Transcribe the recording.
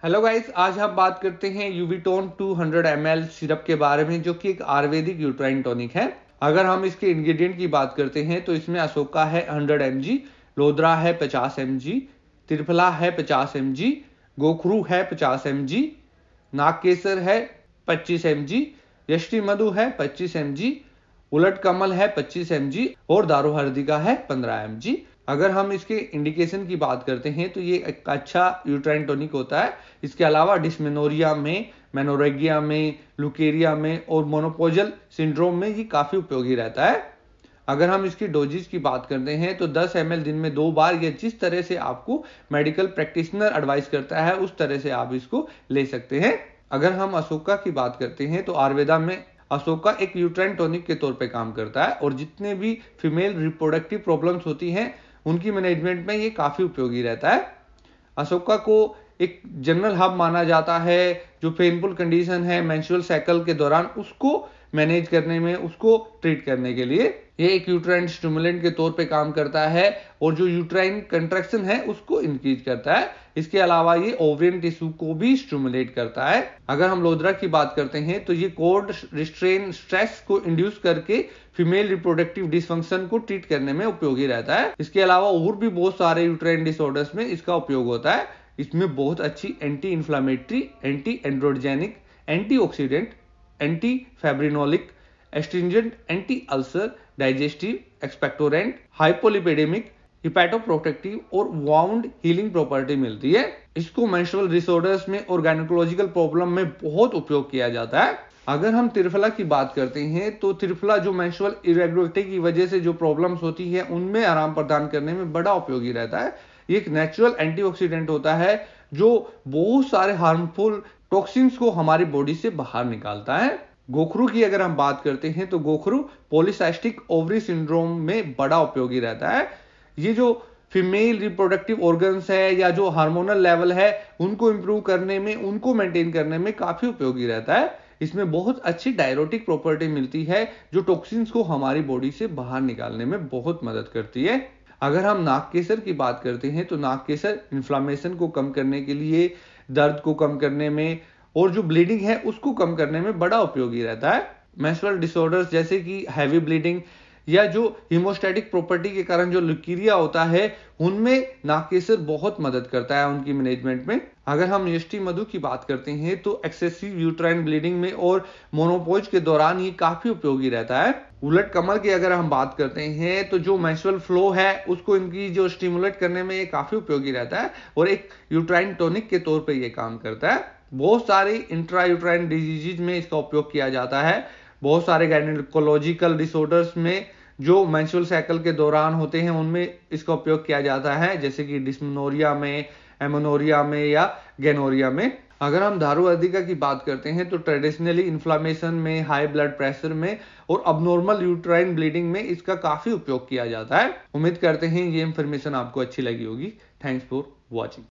Hello guys, आज हम बात करते हैं यूवीटोन 200 ml सिरप के बारे में, जो कि एक आयुर्वेदिक यूट्राइन टॉनिक है। अगर हम इसके इंग्रेडिएंट की बात करते हैं तो इसमें अशोका है 100 mg, लोदरा है 50 mg, त्रिफला है 50 mg, गोखरू है 50 mg, नागकेसर है 25 mg, यष्टि मधु है 25 mg, उलट कमल है 25 mg और दारू हल्दी का है 15 mg। अगर हम इसके इंडिकेशन की बात करते हैं तो ये एक अच्छा यूट्राइन टॉनिक होता है। इसके अलावा डिस्मेनोरिया में, मेनोरेगिया में, लुकेरिया में और मोनोपोजल सिंड्रोम में ये काफ़ी उपयोगी रहता है। अगर हम इसकी डोजेज की बात करते हैं तो 10 ml दिन में 2 बार, या जिस तरह से आपको मेडिकल प्रैक्टिशनर एडवाइस करता है उस तरह से आप इसको ले सकते हैं। अगर हम अशोका की बात करते हैं तो आयुर्वेदा में अशोका एक यूट्राइन टॉनिक के तौर पे काम करता है और जितने भी फीमेल रिप्रोडक्टिव प्रॉब्लम्स होती हैं उनकी मैनेजमेंट में ये काफ़ी उपयोगी रहता है। अशोका को एक जनरल हब माना जाता है। जो पेनफुल कंडीशन है मेंस्ट्रुअल साइकिल के दौरान, उसको मैनेज करने में, उसको ट्रीट करने के लिए ये एक यूट्राइन स्टिमुलेंट के तौर पे काम करता है और जो यूट्राइन कंट्रैक्शन है उसको इंक्रीज करता है। इसके अलावा ये ओवरियन टिश्यू को भी स्टिमुलेट करता है। अगर हम लोदरा की बात करते हैं तो ये कोर्ड रिस्ट्रेन स्ट्रेस को इंड्यूस करके फीमेल रिप्रोडक्टिव डिसफंक्शन को ट्रीट करने में उपयोगी रहता है। इसके अलावा और भी बहुत सारे यूट्राइन डिसऑर्डर्स में इसका उपयोग होता है। इसमें बहुत अच्छी anti inflammatory, anti androgenic, antioxidant, anti fibrinolytic, astringent, anti ulcer, digestive, expectorant, hypolipidemic, hepatoprotective और वाउंड हीलिंग प्रॉपर्टी मिलती है। इसको मेंस्ट्रुअल डिसऑर्डर्स में और गायनेकोलॉजिकल प्रॉब्लम में बहुत उपयोग किया जाता है। अगर हम त्रिफला की बात करते हैं तो त्रिफला जो मेंस्ट्रुअल इरेगुलरिटी की वजह से जो प्रॉब्लम्स होती है उनमें आराम प्रदान करने में बड़ा उपयोगी रहता है। ये एक नेचुरल एंटीऑक्सीडेंट होता है जो बहुत सारे हार्मफुल टॉक्सिन्स को हमारी बॉडी से बाहर निकालता है। गोखरू की अगर हम बात करते हैं तो गोखरू पॉलीसाइस्टिक ओवरी सिंड्रोम में बड़ा उपयोगी रहता है। ये जो फीमेल रिप्रोडक्टिव ऑर्गन्स है या जो हार्मोनल लेवल है उनको इंप्रूव करने में, उनको मेंटेन करने में काफी उपयोगी रहता है। इसमें बहुत अच्छी डायरोटिक प्रॉपर्टी मिलती है जो टॉक्सिन्स को हमारी बॉडी से बाहर निकालने में बहुत मदद करती है। अगर हम नागकेसर की बात करते हैं तो नागकेसर इन्फ्लामेशन को कम करने के लिए, दर्द को कम करने में और जो ब्लीडिंग है उसको कम करने में बड़ा उपयोगी रहता है। मेंस्ट्रुअल डिसऑर्डर्स जैसे कि हैवी ब्लीडिंग या जो हीमोस्टैटिक प्रॉपर्टी के कारण जो ल्यूकीरिया होता है उनमें नागकेसर बहुत मदद करता है उनकी मैनेजमेंट में। अगर हम यष्टि मधु की बात करते हैं तो एक्सेसिव यूट्राइन ब्लीडिंग में और मोनोपोज के दौरान ये काफी उपयोगी रहता है। उलट कमल की अगर हम बात करते हैं तो जो मेंस्ट्रुअल फ्लो है उसको इनकी जो स्टिमुलेट करने में ये काफी उपयोगी रहता है और एक यूट्राइन टॉनिक के तौर पे ये काम करता है। बहुत सारी इंट्रा यूट्राइन डिजीज में इसका उपयोग किया जाता है। बहुत सारे गायनेकोलॉजिकल डिसऑर्डर्स में जो मेंस्ट्रुअल साइकिल के दौरान होते हैं उनमें इसका उपयोग किया जाता है, जैसे कि डिस्मेनोरिया में, एमोनोरिया में या गेनोरिया में। अगर हम दारू अधिका की बात करते हैं तो ट्रेडिशनली इन्फ्लामेशन में, हाई ब्लड प्रेशर में और अबनॉर्मल यूट्राइन ब्लीडिंग में इसका काफी उपयोग किया जाता है। उम्मीद करते हैं ये इंफॉर्मेशन आपको अच्छी लगी होगी। Thanks for watching.